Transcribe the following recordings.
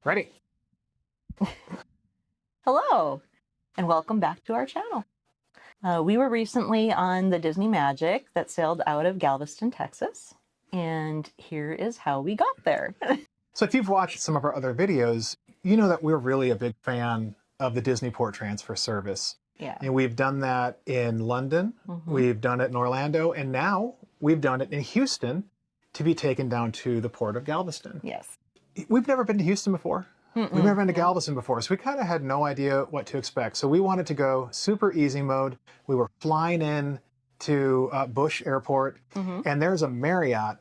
Ready? Hello, and welcome back to our channel. We were recently on the Disney Magic that sailed out of Galveston, Texas, and here is how we got there. So if you've watched some of our other videos, you know that we're really a big fan of the Disney Port Transfer service. Yeah. And we've done that in London, we've done it in Orlando, and now we've done it in Houston to be taken down to the Port of Galveston. Yes. We've never been to Houston before. We've never been to Galveston before, so we kind of had no idea what to expect. So we wanted to go super easy mode. We were flying in to Bush Airport, and there's a Marriott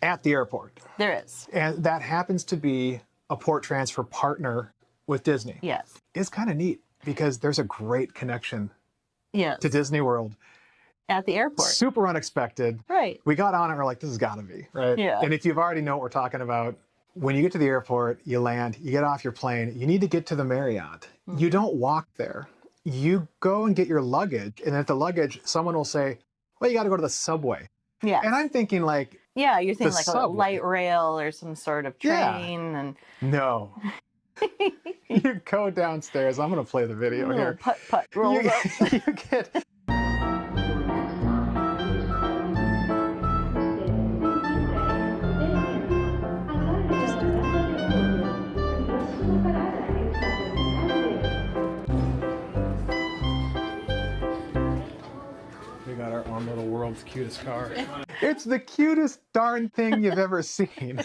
at the airport. There is. And that happens to be a port transfer partner with Disney. Yes. It's kind of neat because there's a great connection Yes. to Disney World. At the airport. Super unexpected. Right. We got on it and we're like, this has got to be, right? Yeah. And if you've already know what we're talking about, when you get to the airport, you land, you get off your plane, you need to get to the Marriott. You don't walk there. You go and get your luggage, and at the luggage, someone will say, well, you got to go to the subway. Yeah. And I'm thinking like, Yeah, you're thinking like subway. a light rail or some sort of train. And no. You go downstairs. I'm going to play the video little here. putt-putt rolls up. You get... We got our own little world's cutest car. It's the cutest darn thing you've ever seen.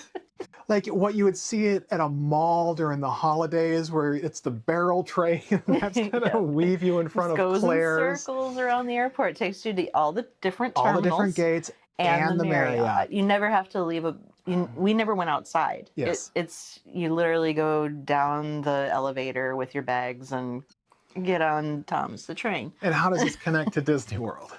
Like what you would see it at a mall during the holidays where it's the barrel tray and that's gonna weave you in front of goes Claire's. in circles around the airport. It takes you to all the different All terminals. the different gates and the Marriott. You never have to leave we never went outside. Yes. It's you literally go down the elevator with your bags and get on Tom's the train. And how does this connect to Disney World?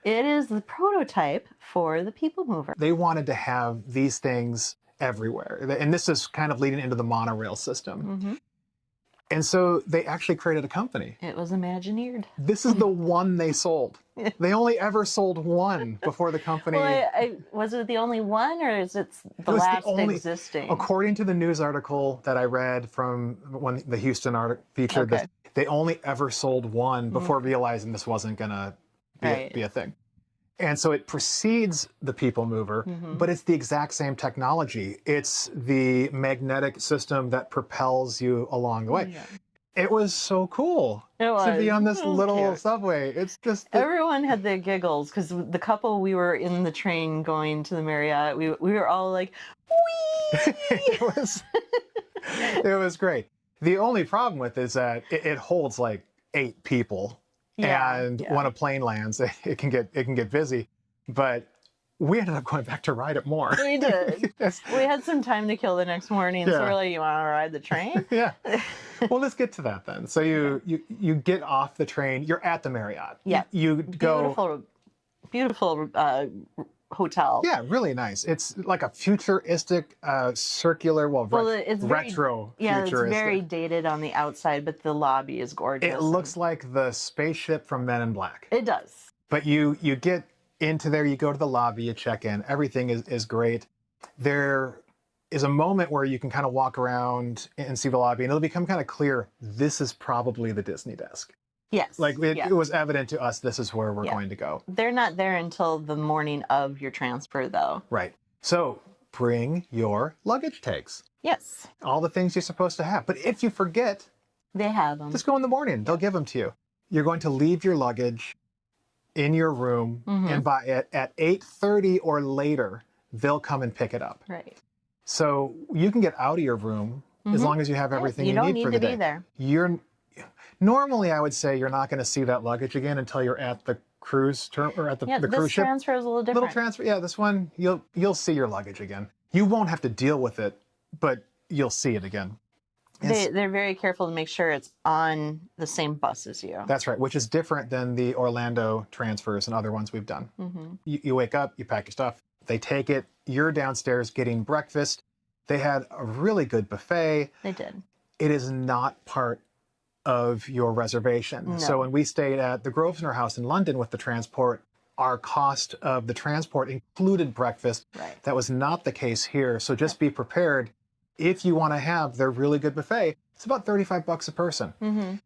It is the prototype for the People Mover. They wanted to have these things everywhere. And this is kind of leading into the monorail system. And so they actually created a company. It was Imagineered. This is the one they sold. They only ever sold one before the company. Well, was it the only one, or is it the was last the only, existing? According to the news article that I read from when the Houston article featured this, they only ever sold one before realizing this wasn't going to be a thing. And so it precedes the People Mover, but it's the exact same technology. It's the magnetic system that propels you along the way. It was so cool to be on this little subway. It's just... Everyone had their giggles because the couple we were in the train going to the Marriott, we were all like, wee! It was great. The only problem with it is that it holds like 8 people. And when a plane lands, it can get busy. But we ended up going back to ride it more. We did. We had some time to kill the next morning, so we're like, you want to ride the train? Yeah. Well, let's get to that then. So you get off the train. You're at the Marriott. Yeah. You go... Beautiful hotel. Yeah, really nice. It's like a futuristic, circular, it's retro Yeah, futuristic. it's very dated on the outside, but the lobby is gorgeous. It looks like the spaceship from Men in Black. It does. But you get into there, you go to the lobby, you check in. Everything is great. There is a moment where you can kind of walk around and see the lobby, and it'll become kind of clear, this is probably the Disney desk. Yes. Like it was evident to us, this is where we're going to go. They're not there until the morning of your transfer, though. Right. So bring your luggage tags. Yes. All the things you're supposed to have. But if you forget, they have them. Just go in the morning. They'll give them to you. You're going to leave your luggage in your room, and by at 8:30 or later, they'll come and pick it up. Right. So you can get out of your room as long as you have everything you need for the day. You don't need to be there. Normally, I would say you're not going to see that luggage again until you're at the cruise or at the cruise ship. This transfer is a little different. Little transfer. Yeah, this one, you'll see your luggage again. You won't have to deal with it, but you'll see it again. They're very careful to make sure it's on the same bus as you. That's right, which is different than the Orlando transfers and other ones we've done. You wake up, you pack your stuff, they take it, you're downstairs getting breakfast. They had a really good buffet. They did. It is not part of your reservation. No. So when we stayed at the Grosvenor House in London with the transport, our cost of the transport included breakfast. Right. That was not the case here. So just be prepared. if you want to have their really good buffet, it's about $35 a person.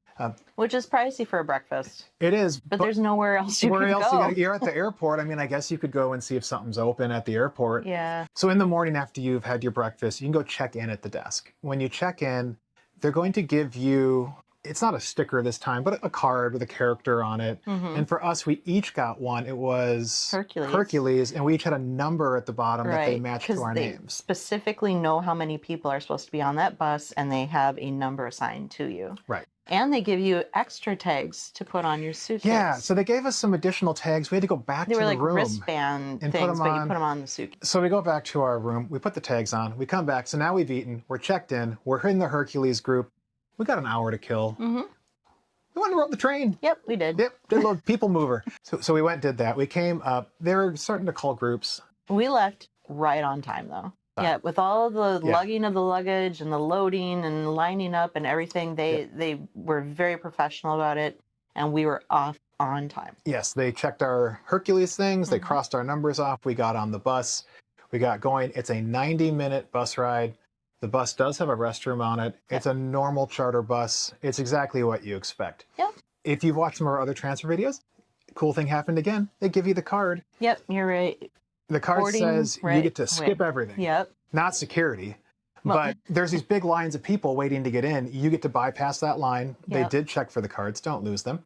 Which is pricey for a breakfast. It is. But there's nowhere else you can go. You're at the airport. I mean, I guess you could go and see if something's open at the airport. Yeah. So in the morning after you've had your breakfast, you can go check in at the desk. When you check in, they're going to give you, it's not a sticker this time, but a card with a character on it. And for us, we each got one. It was Hercules, and we each had a number at the bottom that they matched to our names. Specifically know how many people are supposed to be on that bus, and they have a number assigned to you. Right. And they give you extra tags to put on your suitcase. Yeah, so they gave us some additional tags. We had to go back to the room. They were like wristband things, but you put them on the suitcase. So we go back to our room. We put the tags on. We come back. So now we've eaten. We're checked in. We're in the Hercules group. We got an hour to kill. We went and rode the train. Yep, we did. Yep, did a little people mover. So we went and did that. We came up. They were starting to call groups. We left right on time, though. Yeah, with all the lugging of the luggage and the loading and lining up and everything, they were very professional about it, and we were off on time. Yes, they checked our Hercules things. They crossed our numbers off. We got on the bus. We got going. It's a 90-minute bus ride. The bus does have a restroom on it. It's a normal charter bus. It's exactly what you expect. Yep. If you've watched some of our other transfer videos, cool thing happened again. They give you the card. Yep, you're right. The card says you get to skip everything. Yep. Not security, but there's these big lines of people waiting to get in. You get to bypass that line. They did check for the cards. Don't lose them.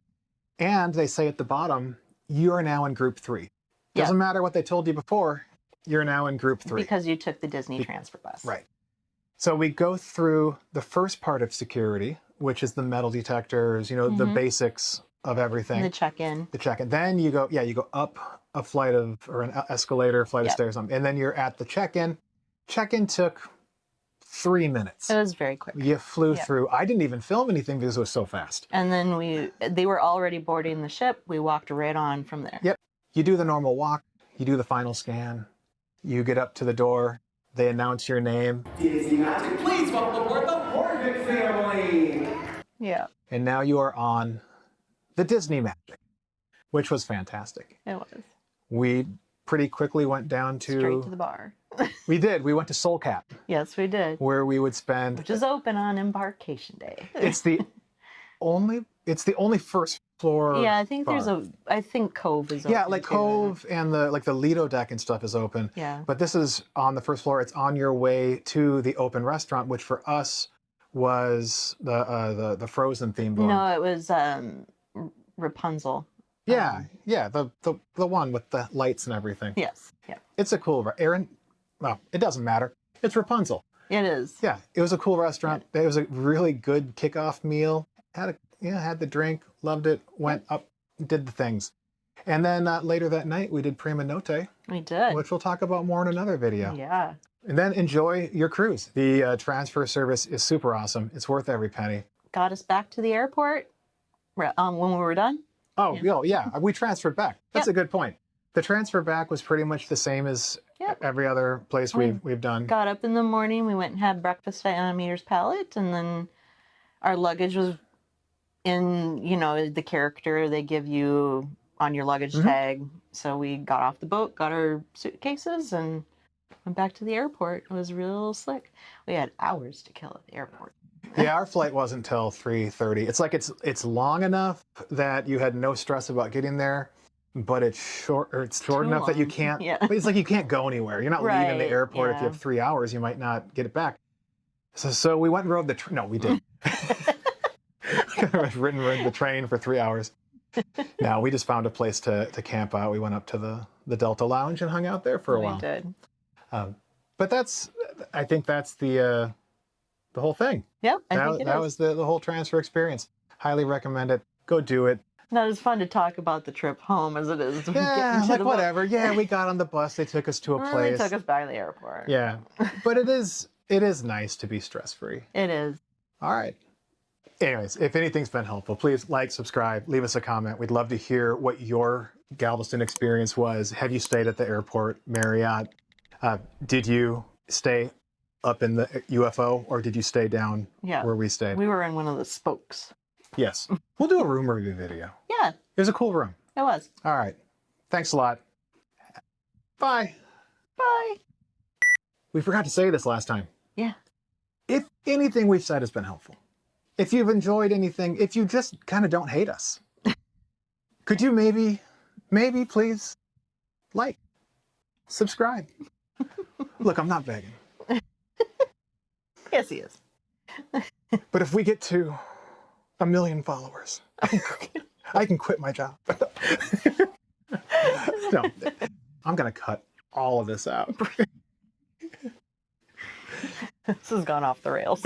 And they say at the bottom, you are now in group 3. Doesn't matter what they told you before. You're now in group 3. Because you took the Disney transfer bus. Right. So we go through the first part of security, which is the metal detectors, you know, the basics of everything. And the check-in. The check-in. Then you go up a flight of, or an escalator, flight of stairs, and then you're at the check-in. Check-in took 3 minutes. It was very quick. You flew through. I didn't even film anything because it was so fast. And then they were already boarding the ship. We walked right on from there. Yep. You do the normal walk. You do the final scan. You get up to the door. They announce your name. Disney Magic, please welcome aboard the Marriot family. Yeah. And now you are on the Disney Magic, which was fantastic. It was. We pretty quickly went down to... Straight to the bar. We did. We went to Soul Cap. Yes, we did. Where we would spend... Which is open on Embarkation Day. It's the only first floor. Yeah, I think bar. I think Cove is open. Yeah, like Cove and the Lido deck and stuff is open. Yeah. But this is on the first floor. It's on your way to the open restaurant, which for us was the Frozen theme bar. No, it was Rapunzel. Yeah, the one with the lights and everything. Yes. Yeah. It's a cool Aaron. Well, it doesn't matter. It's Rapunzel. It is. Yeah, it was a cool restaurant. It was a really good kickoff meal. Had the drink, loved it, went up, did the things. And then later that night, we did Prima Notte. We did. Which we'll talk about more in another video. Yeah. And then enjoy your cruise. The transfer service is super awesome. It's worth every penny. Got us back to the airport when we were done. Oh, yeah. We transferred back. That's a good point. The transfer back was pretty much the same as every other place we've done. Got up in the morning. We went and had breakfast at Animator's Palette. And then our luggage was in, the character they give you on your luggage tag. So we got off the boat, got our suitcases, and went back to the airport. It was real slick. We had hours to kill at the airport. Yeah, our flight wasn't till 3:30. It's like it's long enough that you had no stress about getting there, but it's short enough that you can't. Yeah. But it's like you can't go anywhere. You're not leaving the airport if you have 3 hours. You might not get it back. So we went and rode the train. No, we didn't. Rode the train for 3 hours. No, we just found a place to camp out. We went up to the Delta Lounge and hung out there for a while. We did. But I think that's the whole thing. Yep, I think that was the whole transfer experience. Highly recommend it. Go do it. Not as fun to talk about the trip home as it is to Yeah, get to whatever. Yeah, we got on the bus. They took us to a place. They took us back to the airport. Yeah, but it is nice to be stress-free. It is. All right. Anyways, if anything's been helpful, please like, subscribe, leave us a comment. We'd love to hear what your Galveston experience was. Have you stayed at the airport Marriott? Did you stay up in the UFO, or did you stay down where we stayed? We were in one of the spokes. Yes. We'll do a room review video. Yeah. It was a cool room. It was. All right. Thanks a lot. Bye. Bye. We forgot to say this last time. Yeah. anything we've said has been helpful. If you've enjoyed anything, if you just kind of don't hate us, could you maybe please like, subscribe? Look, I'm not begging. Yes, he is. But if we get to 1 million followers, I can quit my job. No, I'm going to cut all of this out. This has gone off the rails.